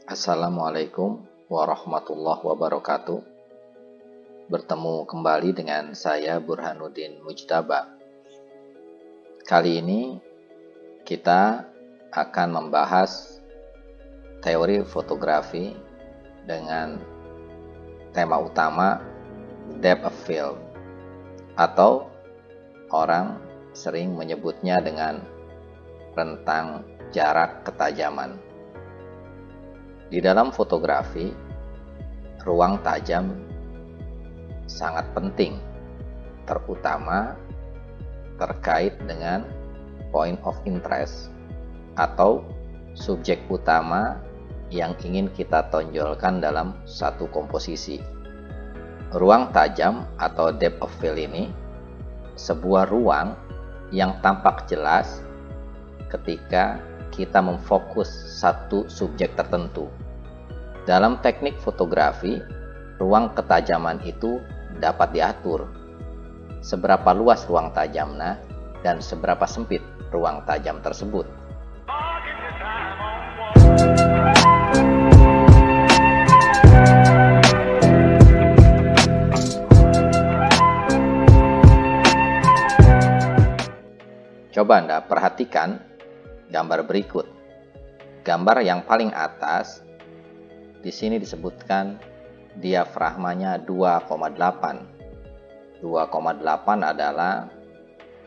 Assalamualaikum warahmatullahi wabarakatuh. Bertemu kembali dengan saya Burhanuddin Mujtaba. Kali ini kita akan membahas teori fotografi dengan tema utama depth of field, atau orang sering menyebutnya dengan rentang jarak ketajaman. Di dalam fotografi, ruang tajam sangat penting, terutama terkait dengan point of interest atau subjek utama yang ingin kita tonjolkan dalam satu komposisi. Ruang tajam atau depth of field ini sebuah ruang yang tampak jelas ketika kita memfokus satu subjek tertentu. Dalam teknik fotografi, ruang ketajaman itu dapat diatur. Seberapa luas ruang tajamnya dan seberapa sempit ruang tajam tersebut. Coba Anda perhatikan gambar berikut. Gambar yang paling atas di sini disebutkan diafragmanya 2,8. 2,8 adalah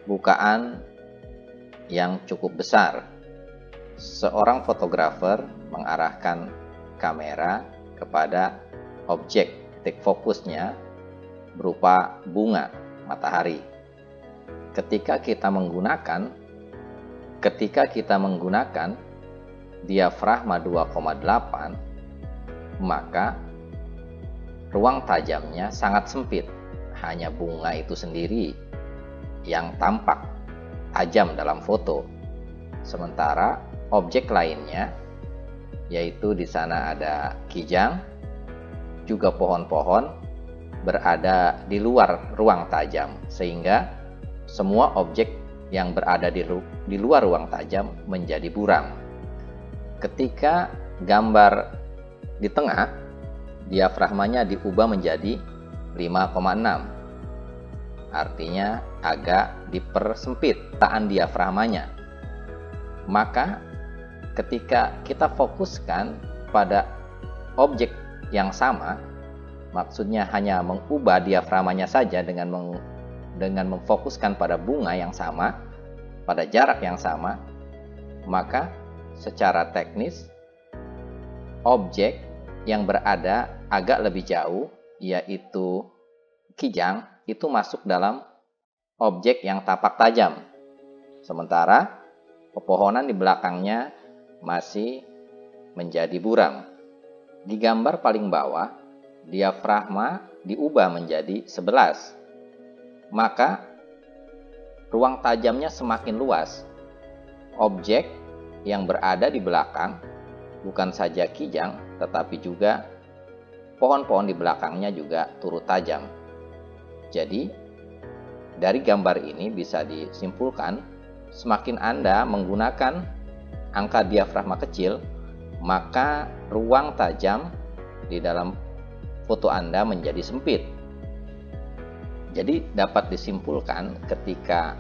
bukaan yang cukup besar. Seorang fotografer mengarahkan kamera kepada objek titik fokusnya berupa bunga matahari. Ketika kita menggunakan diafragma 2,8, maka ruang tajamnya sangat sempit, hanya bunga itu sendiri yang tampak tajam dalam foto. Sementara objek lainnya, yaitu di sana ada kijang, juga pohon-pohon, berada di luar ruang tajam, sehingga semua objek yang berada di luar ruang tajam menjadi buram. Ketika gambar di tengah, diafragmanya diubah menjadi 5,6. Artinya agak dipersempit letakkan diafragmanya. Maka ketika kita fokuskan pada objek yang sama, maksudnya hanya mengubah diafragmanya saja dengan memfokuskan pada bunga yang sama, pada jarak yang sama, maka secara teknis objek yang berada agak lebih jauh, yaitu kijang, itu masuk dalam objek yang tampak tajam. Sementara pepohonan di belakangnya masih menjadi buram. Di gambar paling bawah, diafragma diubah menjadi 11. Maka ruang tajamnya semakin luas. Objek yang berada di belakang bukan saja kijang, tetapi juga pohon-pohon di belakangnya juga turut tajam. Jadi, dari gambar ini bisa disimpulkan, semakin Anda menggunakan angka diafragma kecil, maka ruang tajam di dalam foto Anda menjadi sempit. Jadi, dapat disimpulkan ketika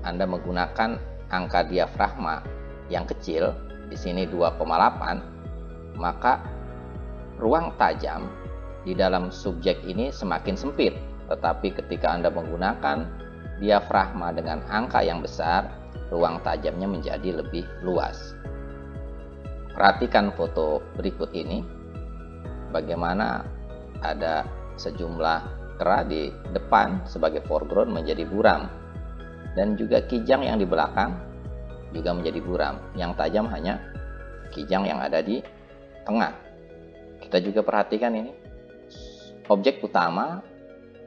Anda menggunakan angka diafragma yang kecil, di sini 2,8, maka ruang tajam di dalam subjek ini semakin sempit. Tetapi ketika Anda menggunakan diafragma dengan angka yang besar, ruang tajamnya menjadi lebih luas. Perhatikan foto berikut ini, bagaimana ada sejumlah kera di depan sebagai foreground menjadi buram, dan juga kijang yang di belakang juga menjadi buram. Yang tajam hanya kijang yang ada di tengah. Kita juga perhatikan ini, objek utama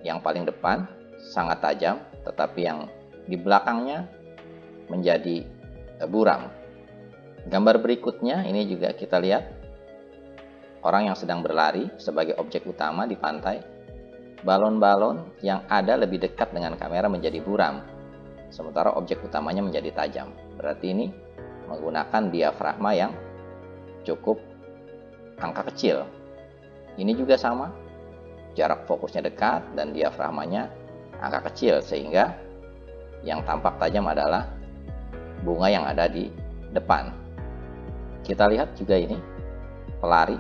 yang paling depan sangat tajam, tetapi yang di belakangnya menjadi buram. Gambar berikutnya ini juga kita lihat orang yang sedang berlari sebagai objek utama di pantai. Balon-balon yang ada lebih dekat dengan kamera menjadi buram, sementara objek utamanya menjadi tajam. Berarti ini menggunakan diafragma yang cukup angka kecil. Ini juga sama, jarak fokusnya dekat dan diafragmanya angka kecil, sehingga yang tampak tajam adalah bunga yang ada di depan. Kita lihat juga ini pelari,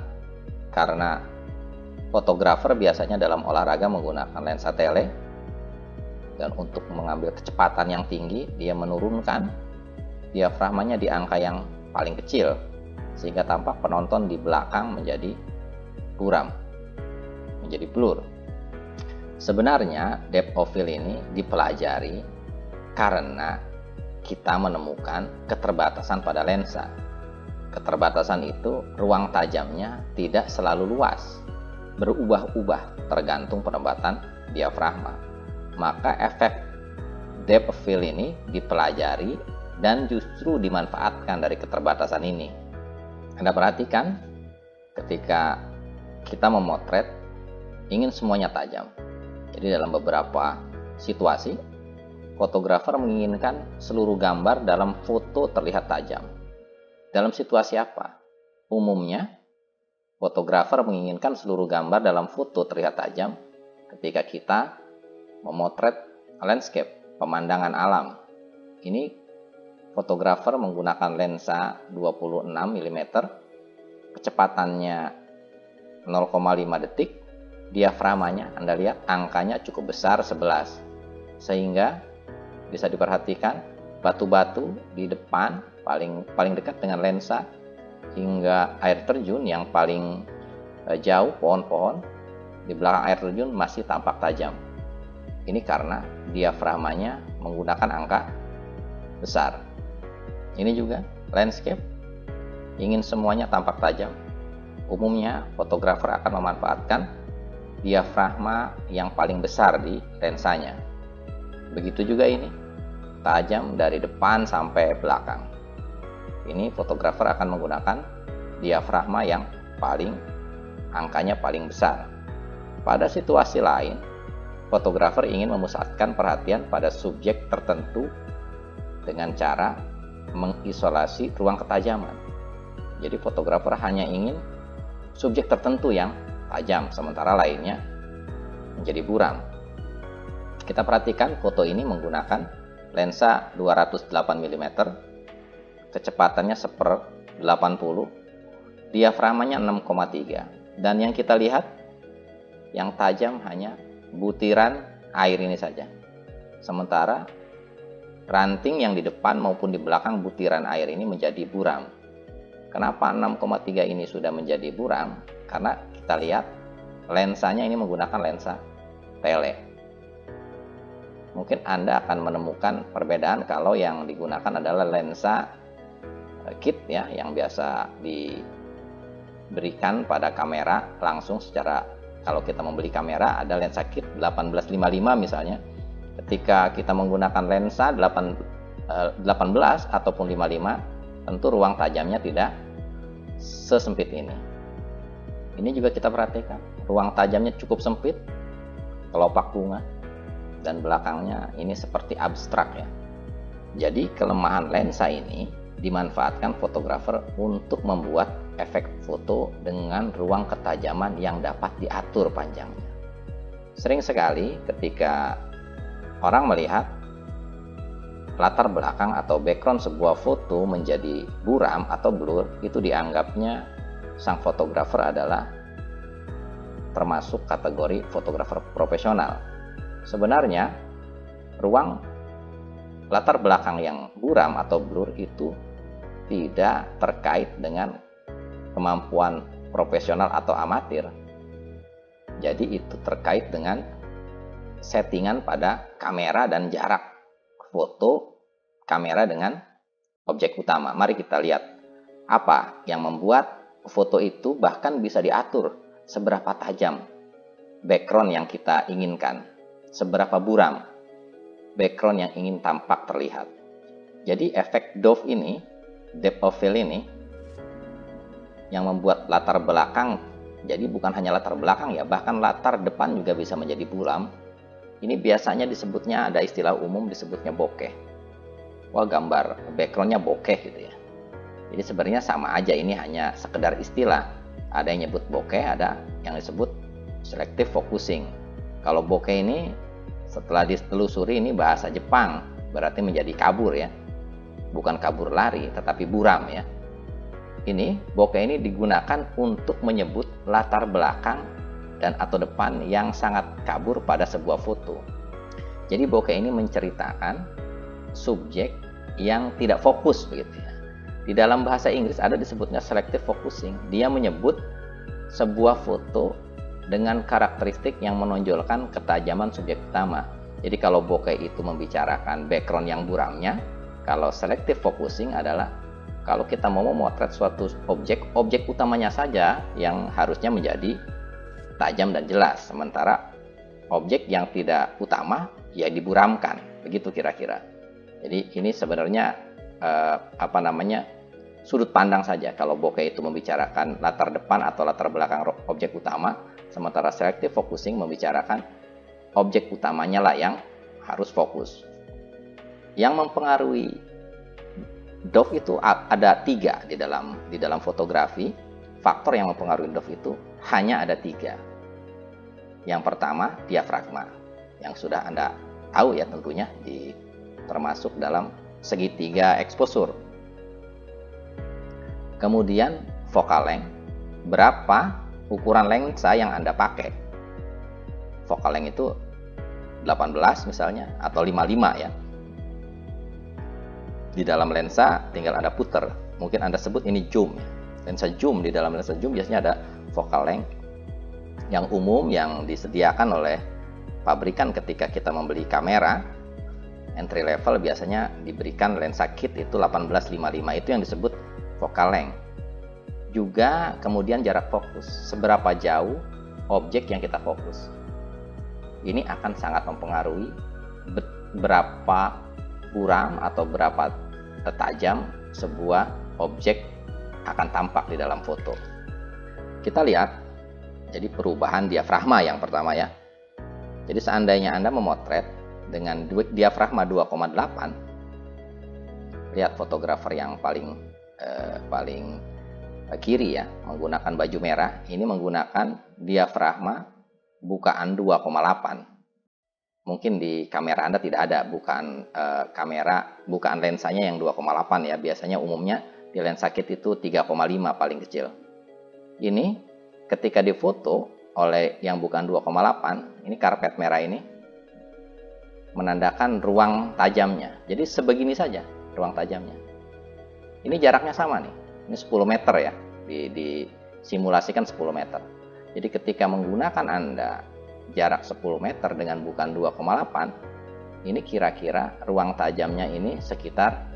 karena fotografer biasanya dalam olahraga menggunakan lensa tele, dan untuk mengambil kecepatan yang tinggi dia menurunkan diafragmanya di angka yang paling kecil, sehingga tampak penonton di belakang menjadi buram, menjadi blur. Sebenarnya depth of field ini dipelajari karena kita menemukan keterbatasan pada lensa. Keterbatasan itu ruang tajamnya tidak selalu luas, berubah-ubah tergantung penempatan diafragma. Maka efek depth of field ini dipelajari dan justru dimanfaatkan dari keterbatasan ini. Anda perhatikan ketika kita memotret ingin semuanya tajam. Jadi dalam beberapa situasi fotografer menginginkan seluruh gambar dalam foto terlihat tajam. Dalam situasi apa? Umumnya fotografer menginginkan seluruh gambar dalam foto terlihat tajam ketika kita memotret landscape, pemandangan alam. Ini fotografer menggunakan lensa 26 mm, kecepatannya 0,5 detik, diafragmanya Anda lihat angkanya cukup besar 11, sehingga bisa diperhatikan batu-batu di depan paling dekat dengan lensa, hingga air terjun yang paling jauh, pohon-pohon di belakang air terjun masih tampak tajam. Ini karena diafragmanya menggunakan angka besar. Ini juga landscape, ingin semuanya tampak tajam. Umumnya fotografer akan memanfaatkan diafragma yang paling besar di lensanya. Begitu juga ini, tajam dari depan sampai belakang. Ini fotografer akan menggunakan diafragma yang angkanya paling besar. Pada situasi lain, fotografer ingin memusatkan perhatian pada subjek tertentu dengan cara mengisolasi ruang ketajaman. Jadi fotografer hanya ingin subjek tertentu yang tajam, sementara lainnya menjadi buram. Kita perhatikan foto ini menggunakan lensa 208 mm, kecepatannya 1/80, diafragmanya 6,3, dan yang kita lihat yang tajam hanya butiran air ini saja. Sementara ranting yang di depan maupun di belakang butiran air ini menjadi buram. Kenapa 6,3 ini sudah menjadi buram? Karena kita lihat lensanya ini menggunakan lensa tele. Mungkin Anda akan menemukan perbedaan kalau yang digunakan adalah lensa kit ya, yang biasa diberikan pada kamera langsung secara, kalau kita membeli kamera ada lensa kit 1855 misalnya. Ketika kita menggunakan lensa 18 ataupun 55, tentu ruang tajamnya tidak sesempit ini. Ini juga kita perhatikan, ruang tajamnya cukup sempit, kelopak bunga, dan belakangnya ini seperti abstrak ya. Jadi kelemahan lensa ini dimanfaatkan fotografer untuk membuat efek foto dengan ruang ketajaman yang dapat diatur panjangnya. Sering sekali ketika orang melihat latar belakang atau background sebuah foto menjadi buram atau blur, itu dianggapnya sang fotografer adalah termasuk kategori fotografer profesional. Sebenarnya ruang latar belakang yang buram atau blur itu tidak terkait dengan kemampuan profesional atau amatir. Jadi itu terkait dengan settingan pada kamera dan jarak foto kamera dengan objek utama. Mari kita lihat apa yang membuat foto itu bahkan bisa diatur seberapa tajam background yang kita inginkan, seberapa buram background yang ingin tampak terlihat. Jadi efek depth ini, depth of field ini, yang membuat latar belakang, jadi bukan hanya latar belakang ya, bahkan latar depan juga bisa menjadi buram. Ini biasanya disebutnya, ada istilah umum disebutnya bokeh. Wah, gambar backgroundnya bokeh gitu ya. Jadi sebenarnya sama aja, ini hanya sekedar istilah. Ada yang nyebut bokeh, ada yang disebut selective focusing. Kalau bokeh ini setelah ditelusuri ini bahasa Jepang, berarti menjadi kabur ya. Bukan kabur lari, tetapi buram ya. Ini bokeh ini digunakan untuk menyebut latar belakang dan atau depan yang sangat kabur pada sebuah foto. Jadi bokeh ini menceritakan subjek yang tidak fokus begitu ya. Di dalam bahasa Inggris ada disebutnya selective focusing. Dia menyebut sebuah foto dengan karakteristik yang menonjolkan ketajaman subjek utama. Jadi kalau bokeh itu membicarakan background yang buramnya, kalau selective focusing adalah kalau kita mau memotret suatu objek utamanya saja yang harusnya menjadi tajam dan jelas, sementara objek yang tidak utama ya diburamkan, begitu kira-kira. Jadi ini sebenarnya sudut pandang saja. Kalau bokeh itu membicarakan latar depan atau latar belakang objek utama, sementara selective focusing membicarakan objek utamanya lah yang harus fokus. Yang mempengaruhi DOF itu ada 3 di dalam fotografi. Faktor yang mempengaruhi DOF itu hanya ada 3. Yang pertama diafragma, yang sudah Anda tahu ya tentunya, termasuk dalam segitiga exposure. Kemudian focal length, berapa ukuran lensa yang Anda pakai. Focal length itu 18 misalnya atau 55 ya. Di dalam lensa tinggal Anda putar, mungkin Anda sebut ini zoom ya. Lensa zoom, di dalam lensa zoom biasanya ada focal length yang umum yang disediakan oleh pabrikan ketika kita membeli kamera entry level, biasanya diberikan lensa kit itu 1855, itu yang disebut focal length. Juga kemudian jarak fokus, seberapa jauh objek yang kita fokus. Ini akan sangat mempengaruhi berapa buram atau berapa tajam sebuah objek akan tampak di dalam foto. Kita lihat, jadi perubahan diafragma yang pertama ya. Jadi seandainya Anda memotret dengan diafragma 2,8, lihat fotografer yang paling kiri ya, menggunakan baju merah, ini menggunakan diafragma bukaan 2,8. Mungkin di kamera Anda tidak ada bukaan lensanya yang 2,8 ya. Biasanya umumnya di lensa kit itu 3,5 paling kecil. Ini ketika difoto oleh yang bukan 2,8, ini karpet merah ini menandakan ruang tajamnya. Jadi sebegini saja ruang tajamnya. Ini jaraknya sama nih. Ini 10 meter ya. Disimulasikan 10 meter. Jadi ketika menggunakan Anda jarak 10 meter dengan bukan 2,8, ini kira-kira ruang tajamnya ini sekitar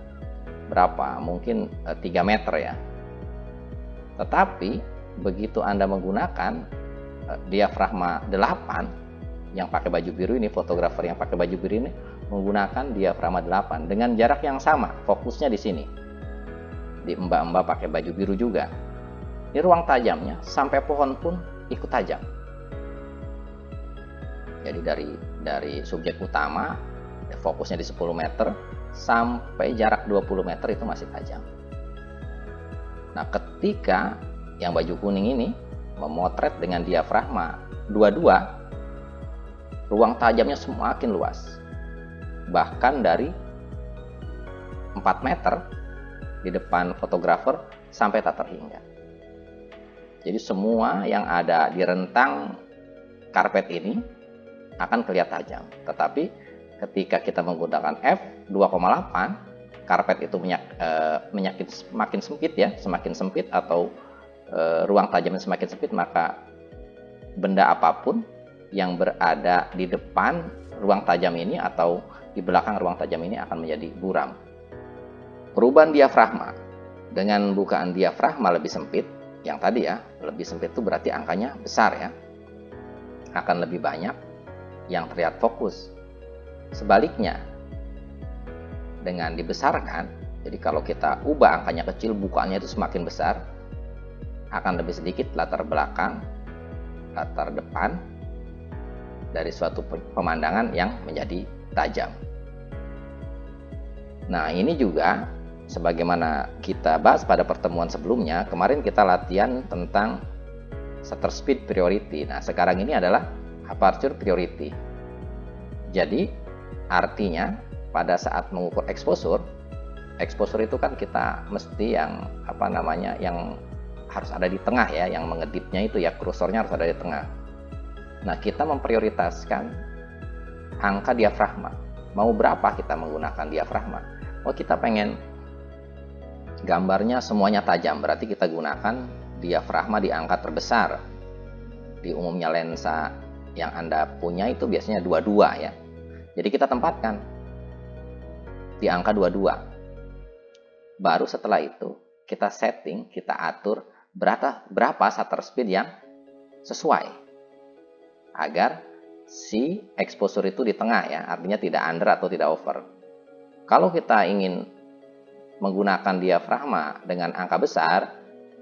berapa? Mungkin 3 meter ya. Tetapi begitu Anda menggunakan diafragma 8, yang pakai baju biru ini, fotografer yang pakai baju biru ini menggunakan diafragma 8 dengan jarak yang sama, fokusnya di sini. Di mbak-mbak pakai baju biru juga. Ini ruang tajamnya sampai pohon pun ikut tajam. Jadi dari subjek utama fokusnya di 10 meter sampai jarak 20 meter itu masih tajam. Nah, ketika yang baju kuning ini memotret dengan diafragma 22, ruang tajamnya semakin luas. Bahkan dari 4 meter di depan fotografer sampai tak terhingga. Jadi semua yang ada di rentang karpet ini akan kelihatan tajam. Tetapi ketika kita menggunakan f2,8, karpet itu semakin sempit ya, semakin sempit atau ruang tajamnya semakin sempit, maka benda apapun yang berada di depan ruang tajam ini atau di belakang ruang tajam ini akan menjadi buram. Perubahan diafragma dengan bukaan diafragma lebih sempit, yang tadi ya, lebih sempit itu berarti angkanya besar ya, akan lebih banyak yang terlihat fokus. Sebaliknya, dengan dibesarkan, jadi kalau kita ubah angkanya kecil, bukaannya itu semakin besar, akan lebih sedikit latar belakang, latar depan dari suatu pemandangan yang menjadi tajam. Nah, ini juga sebagaimana kita bahas pada pertemuan sebelumnya, kemarin kita latihan tentang shutter speed priority. Nah, sekarang ini adalah aperture priority. Jadi, artinya pada saat mengukur exposure itu kan kita mesti yang yang harus ada di tengah ya, yang mengedipnya itu ya, kursornya harus ada di tengah. Nah, kita memprioritaskan angka diafragma. Mau berapa kita menggunakan diafragma? Oh, kita pengen gambarnya semuanya tajam, berarti kita gunakan diafragma di angka terbesar. Di umumnya lensa yang Anda punya itu biasanya 22 ya. Jadi kita tempatkan di angka 22. Baru setelah itu kita setting, kita atur berapa shutter speed yang sesuai agar si exposure itu di tengah ya, artinya tidak under atau tidak over. Kalau kita ingin menggunakan diafragma dengan angka besar,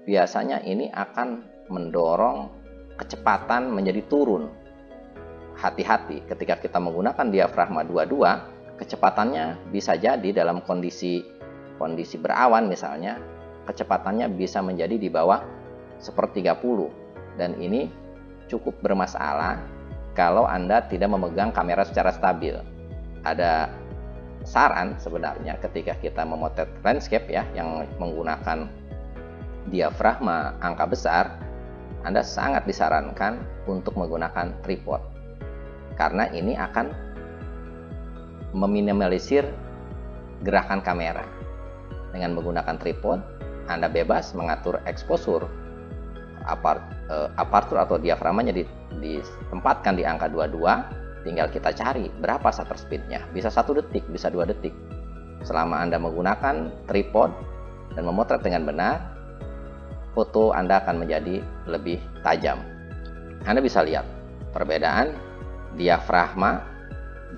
biasanya ini akan mendorong kecepatan menjadi turun. Hati-hati ketika kita menggunakan diafragma 22, kecepatannya bisa jadi dalam kondisi berawan misalnya, kecepatannya bisa menjadi di bawah 1/30, dan ini cukup bermasalah kalau Anda tidak memegang kamera secara stabil. Ada saran sebenarnya ketika kita memotret landscape ya, yang menggunakan diafragma angka besar, Anda sangat disarankan untuk menggunakan tripod, karena ini akan meminimalisir gerakan kamera. Dengan menggunakan tripod, Anda bebas mengatur exposure, aperture atau diafragmanya ditempatkan di angka 22, tinggal kita cari berapa shutter speednya. Bisa 1 detik, bisa 2 detik. Selama Anda menggunakan tripod dan memotret dengan benar, foto Anda akan menjadi lebih tajam. Anda bisa lihat perbedaan diafragma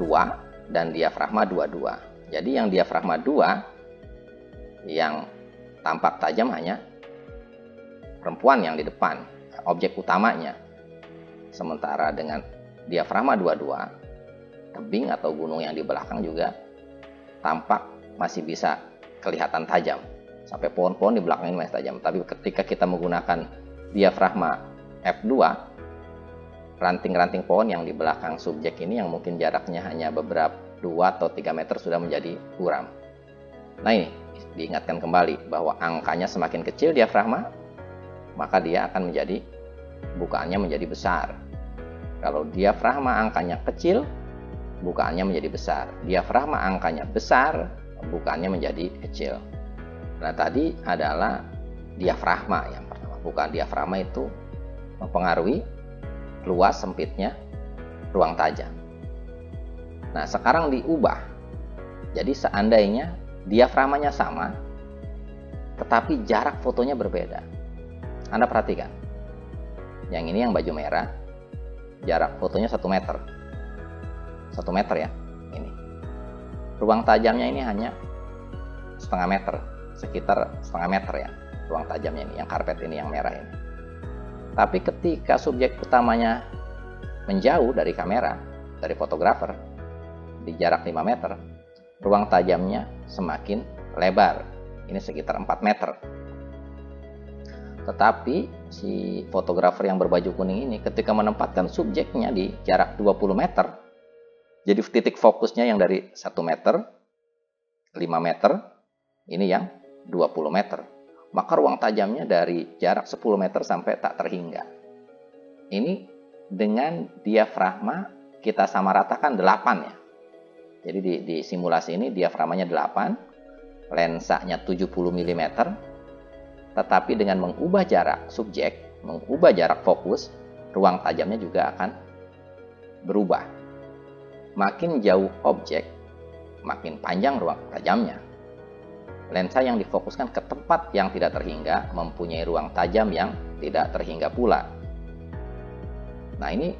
2 dan diafragma 22. Jadi yang diafragma 2 yang tampak tajam hanya perempuan yang di depan, objek utamanya. Sementara dengan diafragma 22, tebing atau gunung yang di belakang juga tampak masih bisa kelihatan tajam. Sampai pohon-pohon di belakang ini masih tajam. Tapi ketika kita menggunakan diafragma f2, ranting-ranting pohon yang di belakang subjek ini yang mungkin jaraknya hanya beberapa 2 atau 3 meter sudah menjadi buram. Nah, ini diingatkan kembali bahwa angkanya semakin kecil diafragma, maka dia akan menjadi bukaannya menjadi besar. Kalau diafragma angkanya kecil, bukaannya menjadi besar. Diafragma angkanya besar, bukaannya menjadi kecil. Nah, tadi adalah diafragma yang pertama. Bukaan diafragma itu mempengaruhi luas sempitnya ruang tajam. Nah, sekarang diubah. Jadi seandainya diafragmanya sama, tetapi jarak fotonya berbeda. Anda perhatikan. Yang ini yang baju merah, jarak fotonya 1 meter. 1 meter ya, ini. Ruang tajamnya ini hanya setengah meter, sekitar setengah meter ya, ruang tajamnya ini, yang karpet ini, yang merah ini. Tapi ketika subjek utamanya menjauh dari kamera, dari fotografer, di jarak 5 meter, ruang tajamnya semakin lebar. Ini sekitar 4 meter. Tetapi si fotografer yang berbaju kuning ini ketika menempatkan subjeknya di jarak 20 meter, jadi titik fokusnya yang dari 1 meter, 5 meter, ini yang 20 meter. Maka ruang tajamnya dari jarak 10 meter sampai tak terhingga. Ini dengan diafragma kita samaratakan 8 ya. Jadi di simulasi ini diafragmanya 8, lensanya 70 mm, tetapi dengan mengubah jarak subjek, mengubah jarak fokus, ruang tajamnya juga akan berubah. Makin jauh objek, makin panjang ruang tajamnya. Lensa yang difokuskan ke tempat yang tidak terhingga mempunyai ruang tajam yang tidak terhingga pula. Nah, ini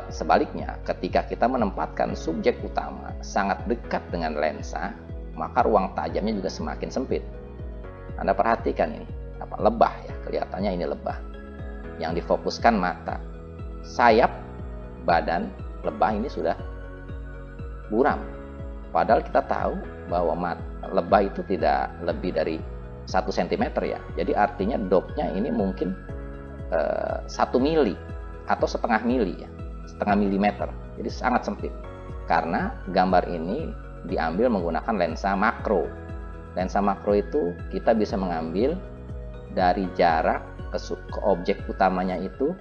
sebaliknya, ketika kita menempatkan subjek utama sangat dekat dengan lensa, maka ruang tajamnya juga semakin sempit. Anda perhatikan ini, lebah ya, kelihatannya ini lebah. Yang difokuskan mata, sayap, badan lebah ini sudah buram. Padahal kita tahu bahwa lebah itu tidak lebih dari 1 cm ya. Jadi artinya dopnya ini mungkin 1 mili atau setengah mili ya, setengah milimeter. Jadi sangat sempit. Karena gambar ini diambil menggunakan lensa makro. Lensa makro itu kita bisa mengambil dari jarak ke objek utamanya itu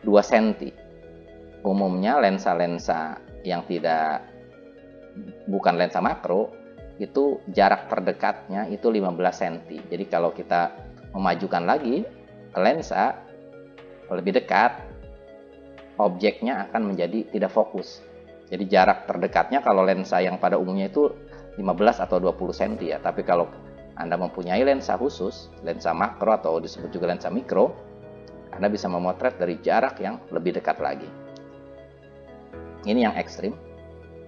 2 cm. Umumnya lensa-lensa yang bukan lensa makro itu jarak terdekatnya itu 15 cm. Jadi kalau kita memajukan lagi lensa lebih dekat, objeknya akan menjadi tidak fokus. Jadi jarak terdekatnya kalau lensa yang pada umumnya itu 15 atau 20 cm ya. Tapi kalau Anda mempunyai lensa khusus, lensa makro atau disebut juga lensa mikro, Anda bisa memotret dari jarak yang lebih dekat lagi. Ini yang ekstrim.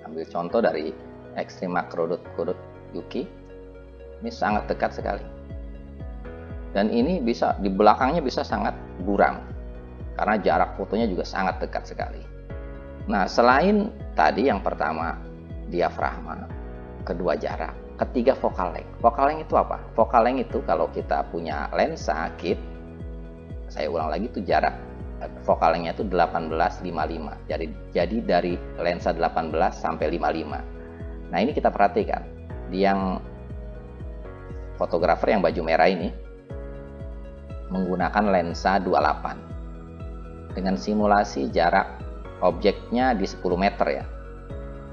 Ambil contoh dari extrememakro.co.uk. Ini sangat dekat sekali. Dan ini bisa di belakangnya bisa sangat buram karena jarak fotonya juga sangat dekat sekali. Nah, selain tadi yang pertama diafragma, kedua jarak, ketiga focal length. Focal length itu apa? Focal length itu kalau kita punya lensa kit, saya ulang lagi itu jarak focal length-nya itu 1855. Jadi dari lensa 18 sampai 55. Nah, ini kita perhatikan. Yang fotografer yang baju merah ini menggunakan lensa 28 dengan simulasi jarak objeknya di 10 meter ya.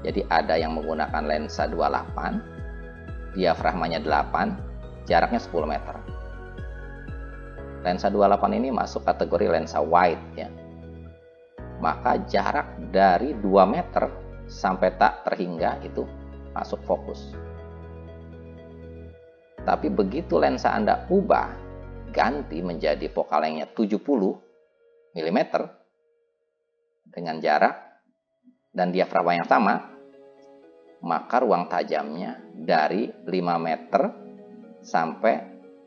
Jadi ada yang menggunakan lensa 28, diafragmanya 8, jaraknya 10 meter. Lensa 28 ini masuk kategori lensa wide ya. Maka jarak dari 2 meter sampai tak terhingga itu masuk fokus. Tapi begitu lensa Anda ubah, ganti menjadi focal length-nya 70 mm dengan jarak dan diafragma yang sama, maka ruang tajamnya dari 5 meter sampai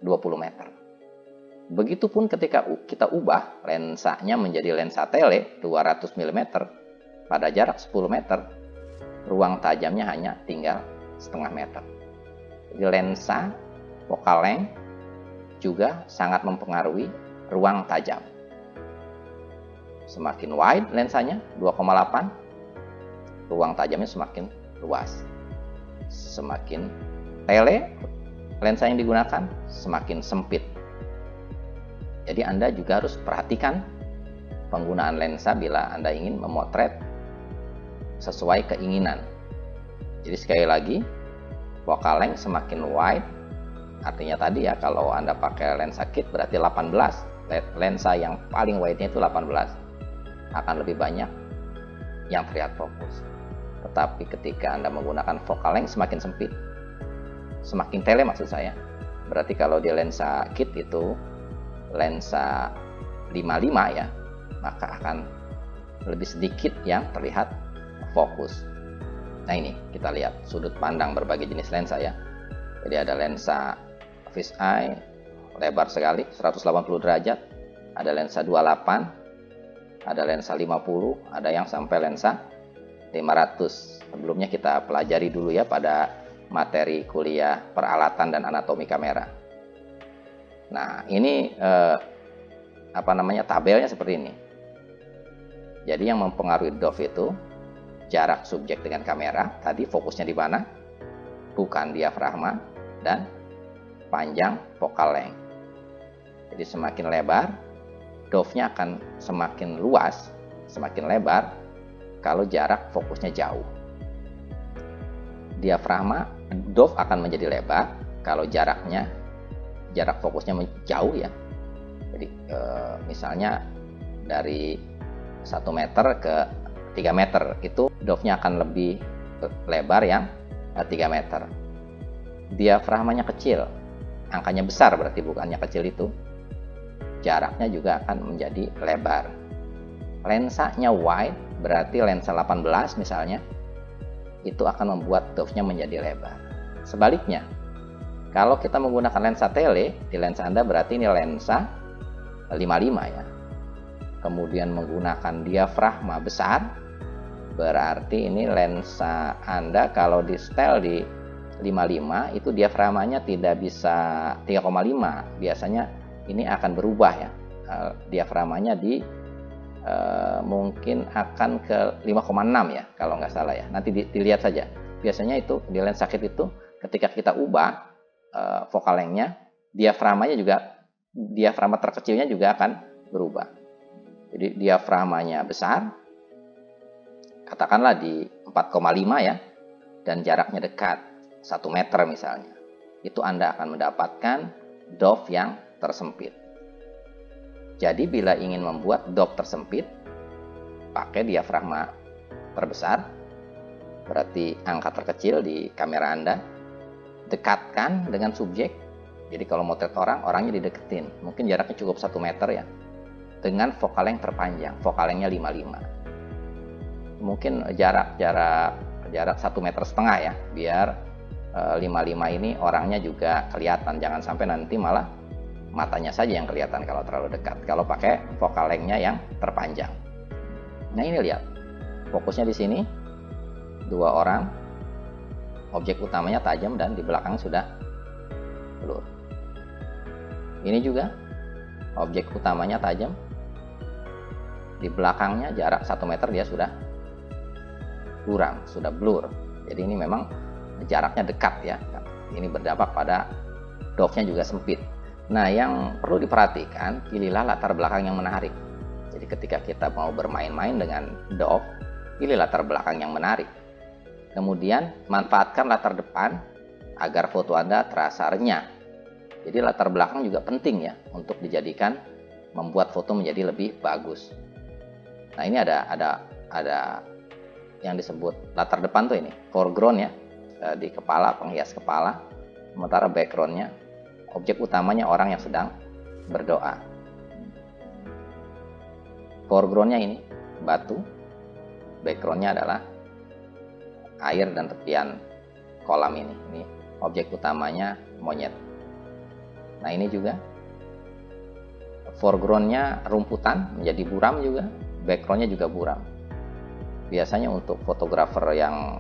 20 meter. Begitupun ketika kita ubah lensanya menjadi lensa tele 200 mm pada jarak 10 meter, ruang tajamnya hanya tinggal setengah meter. Jadi lensa focal length juga sangat mempengaruhi ruang tajam. Semakin wide lensanya 2,8, ruang tajamnya semakin luas. Semakin tele lensa yang digunakan, semakin sempit. Jadi Anda juga harus perhatikan penggunaan lensa bila Anda ingin memotret sesuai keinginan. Jadi sekali lagi, focal length semakin wide, artinya tadi ya kalau Anda pakai lensa kit berarti 18, lensa yang paling wide-nya itu 18, akan lebih banyak yang terlihat fokus. Tetapi ketika Anda menggunakan focal length semakin sempit, semakin tele maksud saya, berarti kalau di lensa kit itu lensa 55 ya, maka akan lebih sedikit yang terlihat fokus. Nah, ini kita lihat sudut pandang berbagai jenis lensa ya. Jadi ada lensa fish eye lebar sekali 180 derajat, ada lensa 28, ada lensa 50, ada yang sampai lensa 500. Sebelumnya kita pelajari dulu ya pada materi kuliah peralatan dan anatomi kamera. Nah, ini tabelnya seperti ini. Jadi yang mempengaruhi DOF itu jarak subjek dengan kamera, tadi fokusnya di mana? Bukan diafragma, dan panjang focal length. Jadi semakin lebar, DOF-nya akan semakin luas, semakin lebar kalau jarak fokusnya jauh. Diafragma, DOF akan menjadi lebar kalau jarak fokusnya jauh ya. Jadi misalnya dari 1 meter ke 3 meter itu DOF-nya akan lebih lebar yang 3 meter. Diafragmanya kecil, angkanya besar berarti bukannya kecil itu, jaraknya juga akan menjadi lebar. Lensanya wide berarti lensa 18 misalnya, itu akan membuat DOF-nya menjadi lebar. Sebaliknya, kalau kita menggunakan lensa tele, di lensa Anda berarti ini lensa 55 ya. Kemudian menggunakan diafragma besar, berarti ini lensa Anda kalau di setel di 55 itu diaframanya tidak bisa 3,5. Biasanya ini akan berubah ya. Diaframanya mungkin akan ke 5,6 ya kalau nggak salah ya. Nanti dilihat saja. Biasanya itu di lensa kit itu ketika kita ubah focal length-nya, diaframa terkecilnya juga akan berubah. Jadi diaframanya besar, katakanlah di 4,5 ya, dan jaraknya dekat 1 meter misalnya, itu Anda akan mendapatkan dove yang tersempit. Jadi bila ingin membuat dove tersempit, pakai diafragma terbesar, berarti angka terkecil di kamera Anda, dekatkan dengan subjek. Jadi kalau motret orangnya dideketin, mungkin jaraknya cukup 1 meter ya, dengan focal length terpanjang, focal length-nya 55. Mungkin jarak 1,5 meter ya, biar 55 ini orangnya juga kelihatan. Jangan sampai nanti malah matanya saja yang kelihatan kalau terlalu dekat, kalau pakai focal length-nya yang terpanjang. Nah ini lihat, fokusnya di sini, 2 orang, objek utamanya tajam dan di belakang sudah blur. Ini juga objek utamanya tajam, di belakangnya jarak 1 meter dia sudah buram, sudah blur. Jadi ini memang jaraknya dekat ya. Ini berdampak pada dove-nya juga sempit. Nah, yang perlu diperhatikan, pilihlah latar belakang yang menarik. Jadi ketika kita mau bermain-main dengan dove, pilih latar belakang yang menarik. Kemudian manfaatkan latar depan agar foto Anda terasa renyah. Jadi latar belakang juga penting ya untuk dijadikan membuat foto menjadi lebih bagus. Nah, ini ada yang disebut latar depan tuh ini, foreground ya, di kepala, penghias kepala. Sementara backgroundnya, objek utamanya orang yang sedang berdoa. Foregroundnya ini batu, backgroundnya adalah air dan tepian kolam ini. Ini objek utamanya monyet. Nah ini juga foregroundnya rumputan menjadi buram juga, backgroundnya juga buram. Biasanya untuk fotografer yang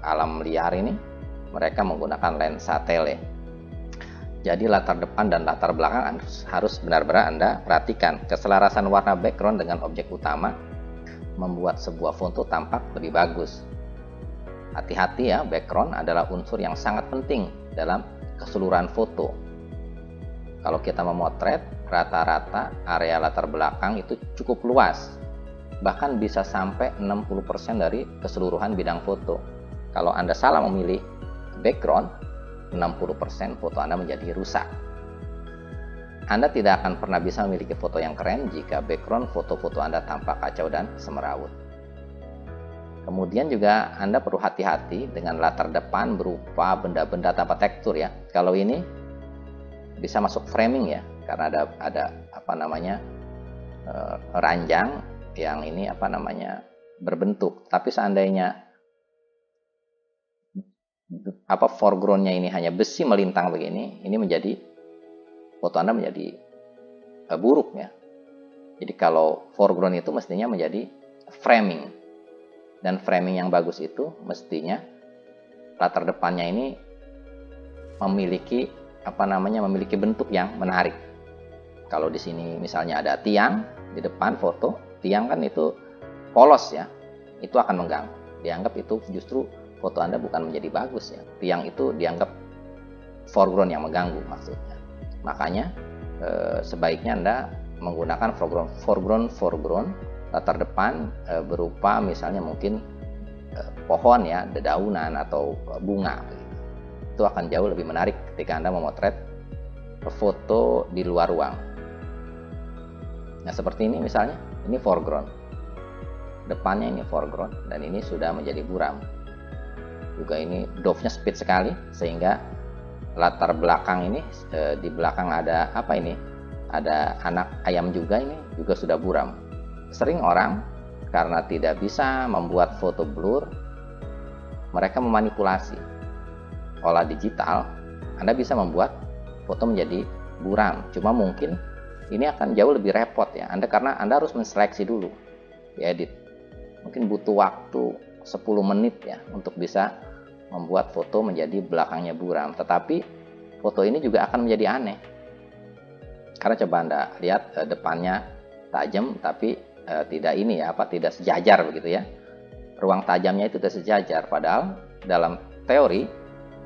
alam liar ini, mereka menggunakan lensa tele. Jadi latar depan dan latar belakang harus benar-benar Anda perhatikan. Keselarasan warna background dengan objek utama membuat sebuah foto tampak lebih bagus. Hati-hati ya, background adalah unsur yang sangat penting dalam keseluruhan foto. Kalau kita memotret, rata-rata area latar belakang itu cukup luas. Bahkan bisa sampai 60% dari keseluruhan bidang foto. Kalau Anda salah memilih background, 60% foto Anda menjadi rusak. Anda tidak akan pernah bisa memiliki foto yang keren jika background foto-foto Anda tampak kacau dan semerawut. Kemudian juga Anda perlu hati-hati dengan latar depan berupa benda-benda tanpa tekstur ya. Kalau ini bisa masuk framing ya, karena ada ranjang yang ini berbentuk. Tapi seandainya foregroundnya ini hanya besi melintang begini, ini menjadi foto Anda menjadi buruk ya. Jadi kalau foreground itu mestinya menjadi framing, dan framing yang bagus itu mestinya latar depannya ini memiliki memiliki bentuk yang menarik. Kalau di sini misalnya ada tiang di depan foto, tiang kan itu polos ya, itu akan mengganggu. Dianggap itu justru foto Anda bukan menjadi bagus ya. Tiang itu dianggap foreground yang mengganggu maksudnya. Makanya sebaiknya Anda menggunakan foreground latar depan berupa misalnya mungkin pohon ya, dedaunan atau bunga. Itu akan jauh lebih menarik ketika Anda memotret foto di luar ruang. Nah seperti ini misalnya, ini foreground, depannya ini foreground, dan ini sudah menjadi buram. Juga ini dove-nya sempit sekali, sehingga latar belakang ini di belakang ada ada anak ayam juga, ini juga sudah buram. Sering orang karena tidak bisa membuat foto blur, mereka memanipulasi. Olah digital, Anda bisa membuat foto menjadi buram. Cuma mungkin ini akan jauh lebih repot ya, karena Anda harus menseleksi dulu, diedit. Mungkin butuh waktu 10 menit ya untuk bisa membuat foto menjadi belakangnya buram. Tetapi foto ini juga akan menjadi aneh. Karena coba Anda lihat depannya tajam tapi tidak tidak sejajar begitu ya. Ruang tajamnya itu tidak sejajar, padahal dalam teori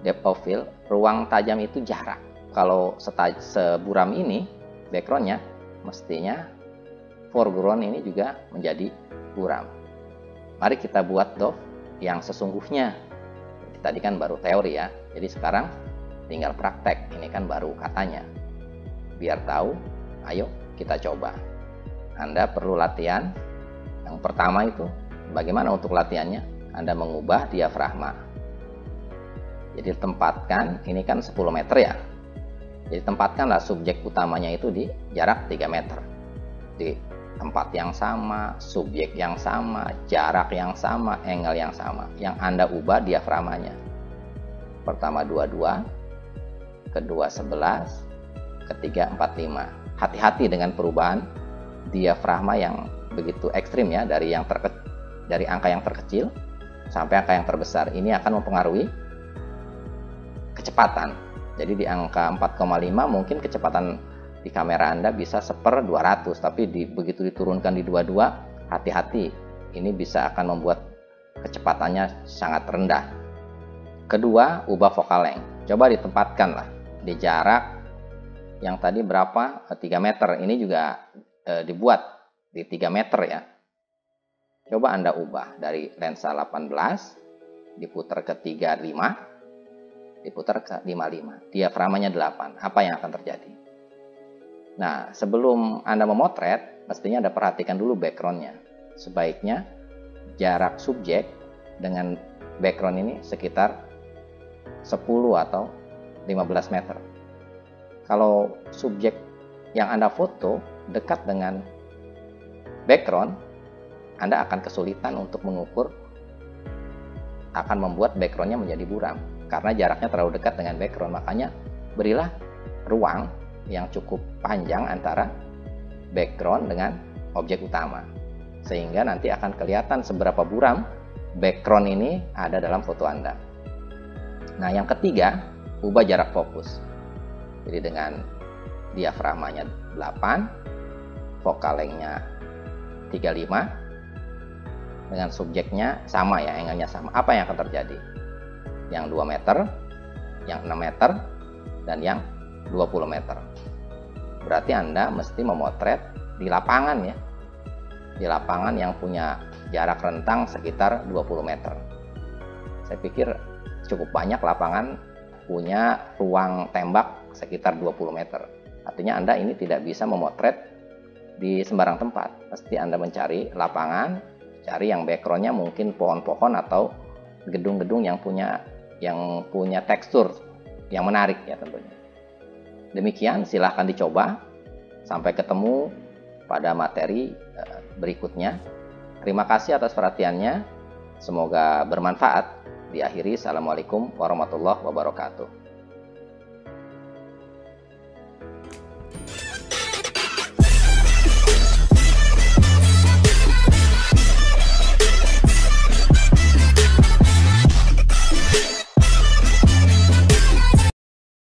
depth of field, ruang tajam itu jarak. Kalau seburam ini backgroundnya, mestinya foreground ini juga menjadi buram. Mari kita buat dove yang sesungguhnya. Tadi kan baru teori ya, jadi sekarang tinggal praktek. Ini kan baru katanya. Biar tahu, ayo kita coba. Anda perlu latihan. Yang pertama itu, bagaimana untuk latihannya? Anda mengubah diafragma. Jadi tempatkan, ini kan 10 meter ya. Jadi tempatkanlah subjek utamanya itu di jarak 3 meter. Di tempat yang sama, subjek yang sama, jarak yang sama, angle yang sama. Yang Anda ubah diafragmanya. Pertama 22, kedua 11, ketiga 45. Hati-hati dengan perubahan diafragma yang begitu ekstrim ya, dari angka yang terkecil sampai angka yang terbesar. Ini akan mempengaruhi kecepatan. Jadi di angka 4,5 mungkin kecepatan di kamera Anda bisa 1/200, tapi begitu diturunkan di 22, hati-hati. Ini bisa akan membuat kecepatannya sangat rendah. Kedua, ubah focal length. Coba ditempatkan lah di jarak yang tadi berapa? 3 meter. Ini juga dibuat di 3 meter ya. Coba Anda ubah dari lensa 18 diputar ke 35, diputar ke 55, diafragmanya 8. Apa yang akan terjadi? Nah, sebelum Anda memotret, mestinya Anda perhatikan dulu backgroundnya. Sebaiknya jarak subjek dengan background ini sekitar 10 atau 15 meter. Kalau subjek yang Anda foto dekat dengan background, Anda akan kesulitan untuk mengukur, akan membuat backgroundnya menjadi buram karena jaraknya terlalu dekat dengan background. Makanya berilah ruang yang cukup panjang antara background dengan objek utama, sehingga nanti akan kelihatan seberapa buram background ini ada dalam foto Anda. Nah, yang ketiga, ubah jarak fokus. Jadi dengan diafragmanya 8, focal length-nya 35, dengan subjeknya sama ya, angle-nya sama. Apa yang akan terjadi? Yang 2 meter, yang 6 meter, dan yang 20 meter. Berarti Anda mesti memotret di lapangan ya. Di lapangan yang punya jarak rentang sekitar 20 meter. Saya pikir cukup banyak lapangan punya ruang tembak sekitar 20 meter. Artinya Anda ini tidak bisa memotret di sembarang tempat. Mesti Anda mencari lapangan, cari yang backgroundnya mungkin pohon-pohon atau gedung-gedung yang punya tekstur yang menarik ya tentunya. Demikian, silahkan dicoba. Sampai ketemu pada materi berikutnya. Terima kasih atas perhatiannya. Semoga bermanfaat. Diakhiri, Assalamualaikum warahmatullahi wabarakatuh.